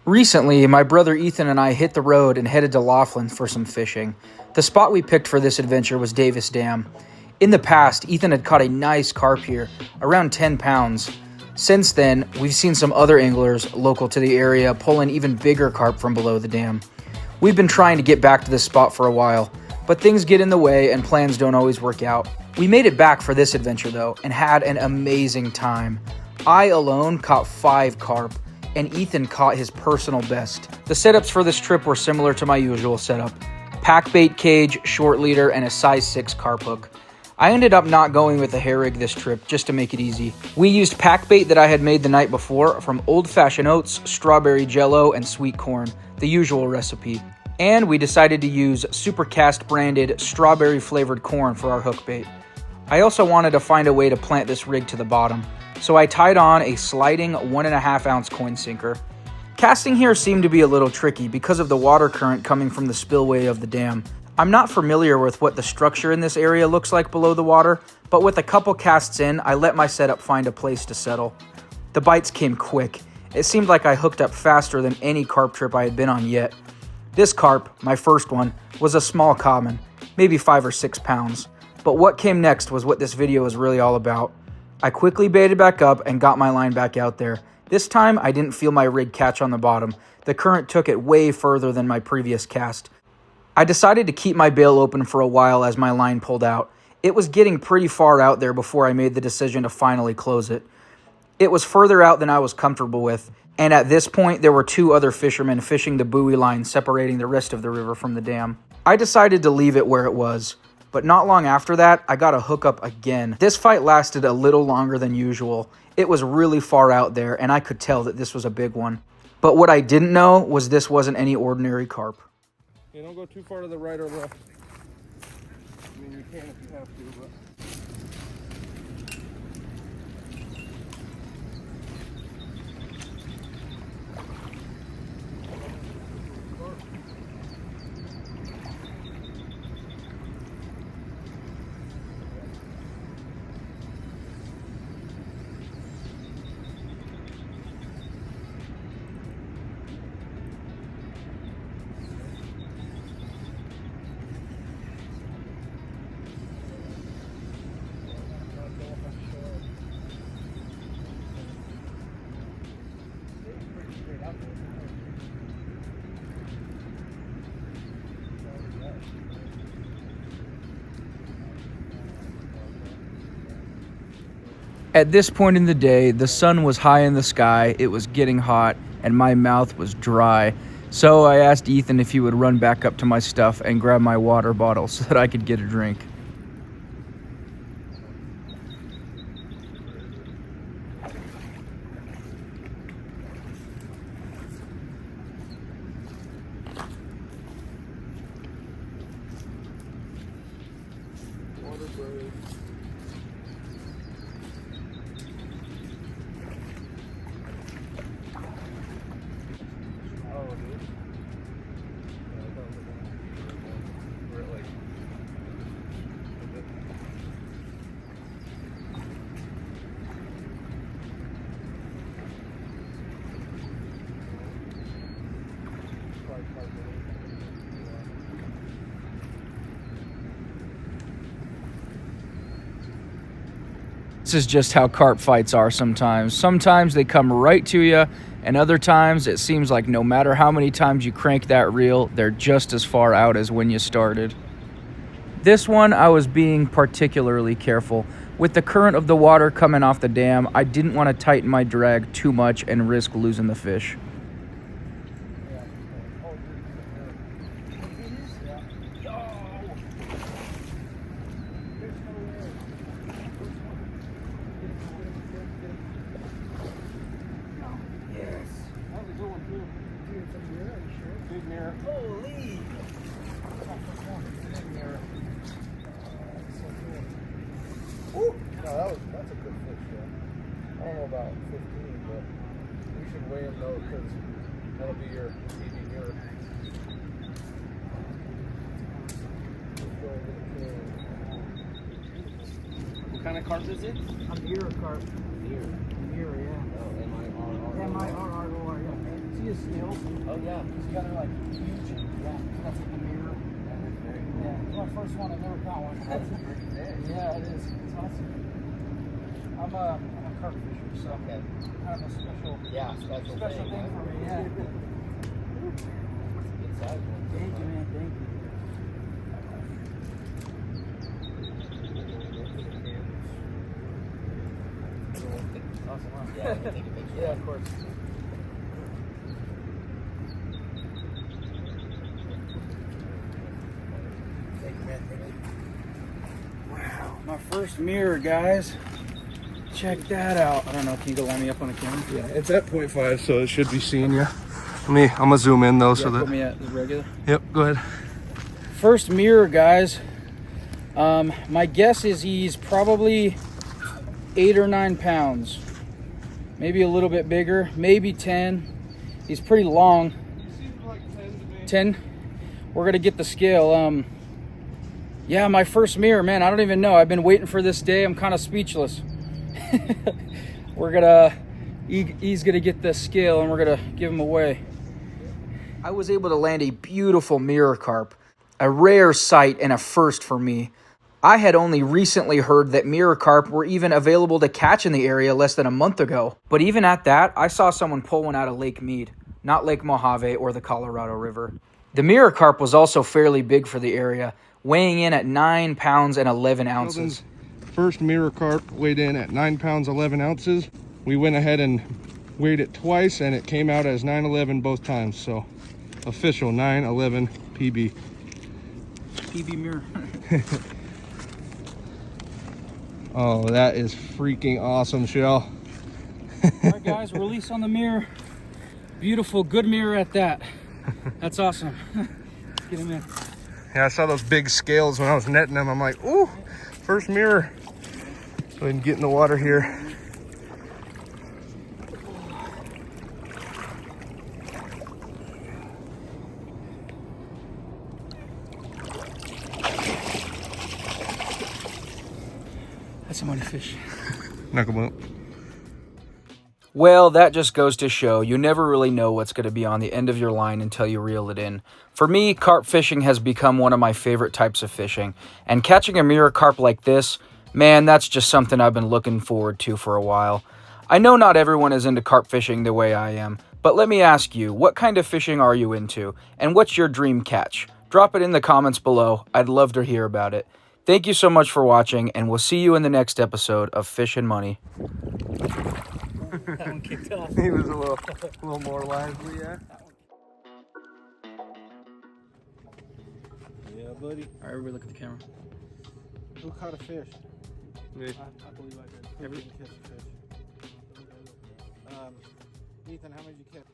Recently, my brother Ethan and I hit the road and headed to Laughlin for some fishing. The spot we picked for this adventure was Davis Dam. In the past, Ethan had caught a nice carp here, around 10 pounds. Since then, we've seen some other anglers local to the area pull in even bigger carp from below the dam. We've been trying to get back to this spot for a while, but things get in the way and plans don't always work out. We made it back for this adventure though, and had an amazing time. I alone caught 5 carp, and Ethan caught his personal best. The setups for this trip were similar to my usual setup. Pack bait cage, short leader, and a size 6 carp hook. I ended up not going with a hair rig this trip just to make it easy. We used pack bait that I had made the night before from old-fashioned oats, strawberry jello, and sweet corn, the usual recipe. And we decided to use Supercast branded strawberry flavored corn for our hook bait. I also wanted to find a way to plant this rig to the bottom, so I tied on a sliding 1.5 ounce coin sinker. Casting here seemed to be a little tricky because of the water current coming from the spillway of the dam. I'm not familiar with what the structure in this area looks like below the water, but with a couple casts in, I let my setup find a place to settle. The bites came quick. It seemed like I hooked up faster than any carp trip I had been on yet. This carp, my first one, was a small common, maybe 5 or 6 pounds. But what came next was what this video is really all about. I quickly baited back up and got my line back out there. This time, I didn't feel my rig catch on the bottom. The current took it way further than my previous cast. I decided to keep my bail open for a while as my line pulled out. It was getting pretty far out there before I made the decision to finally close it. It was further out than I was comfortable with, and at this point there were 2 other fishermen fishing the buoy line separating the rest of the river from the dam. I decided to leave it where it was, but not long after that, I got a hookup again. This fight lasted a little longer than usual. It was really far out there, and I could tell that this was a big one. But what I didn't know was this wasn't any ordinary carp. Okay, don't go too far to the right or left. I mean, you can if you have to, but... At this point in the day, the sun was high in the sky, it was getting hot, and my mouth was dry. So I asked Ethan if he would run back up to my stuff and grab my water bottle so that I could get a drink. This is just how carp fights are sometimes. Sometimes they come right to you, and other times it seems like no matter how many times you crank that reel, they're just as far out as when you started. This one, I was being particularly careful. With the current of the water coming off the dam, I didn't want to tighten my drag too much and risk losing the fish. Holy! No, that's a good fish, yeah. I don't know about 15, but we should weigh him though, because that'll be your eating your. What kind of carp is it? A mirror carp. Mirror. Mirror, yeah. Oh, M-I-R-R. M-I-R-R-O-R, yeah. See, the scales. Oh yeah. These guys are like huge. Yeah, that's like the mirror. That is very cool. Yeah, it's my first one. I've never caught one. That's a pretty fish. Yeah, it is. It's awesome. I'm a carp fisher, so Okay. kind of a special Special thing thing, for me. Yeah. Good size one. Thank you, man. Thank you. Awesome. Huh? Yeah, we'll take a picture. Yeah, of course. Thank you, man. Thank you. Wow, my first mirror, guys. Check that out. I don't know. Can you go line me up on the camera? Yeah, it's at 0.5, so it should be seeing you. I'm gonna zoom in though, so Put that. me at the regular. Yep, go ahead. First mirror, guys. My guess is he's probably 8 or 9 pounds, maybe a little bit bigger, maybe 10. He's pretty long. 10. We're gonna get the scale. Yeah, my first mirror, man. I don't even know. I've been waiting for this day. I'm kind of speechless. He's gonna get the scale, and we're gonna give him away. I was able to land a beautiful mirror carp, a rare sight and a first for me. I had only recently heard that mirror carp were even available to catch in the area less than a month ago. But even at that, I saw someone pull one out of Lake Mead, not Lake Mojave or the Colorado River. The mirror carp was also fairly big for the area, weighing in at 9 pounds and 11 ounces. Sheldon's first mirror carp weighed in at 9 pounds 11 ounces. We went ahead and weighed it twice, and it came out as 911 both times. So official 911 PB. PB mirror. Oh, that is freaking awesome, Shell. All right, guys, release on the mirror. Beautiful, good mirror at that. That's awesome. Get him in. Yeah, I saw those big scales when I was netting them. I'm like, ooh, first mirror. Go ahead and get in the water here. That's a mighty fish. Knuckle bump. Well, that just goes to show you never really know what's going to be on the end of your line until you reel it in. For me, carp fishing has become one of my favorite types of fishing, and catching a mirror carp like this, man, that's just something I've been looking forward to for a while. I know not everyone is into carp fishing the way I am, but let me ask you, what kind of fishing are you into, and what's your dream catch? Drop it in the comments below. I'd love to hear about it. Thank you so much for watching, and we'll see you in the next episode of Fish and Money. That one kicked off. He was a little more lively, yeah. Yeah, buddy. All right, everybody look at the camera. Who caught a fish? Me. I believe I did. Who didn't catch a fish? Ethan, how many did you catch?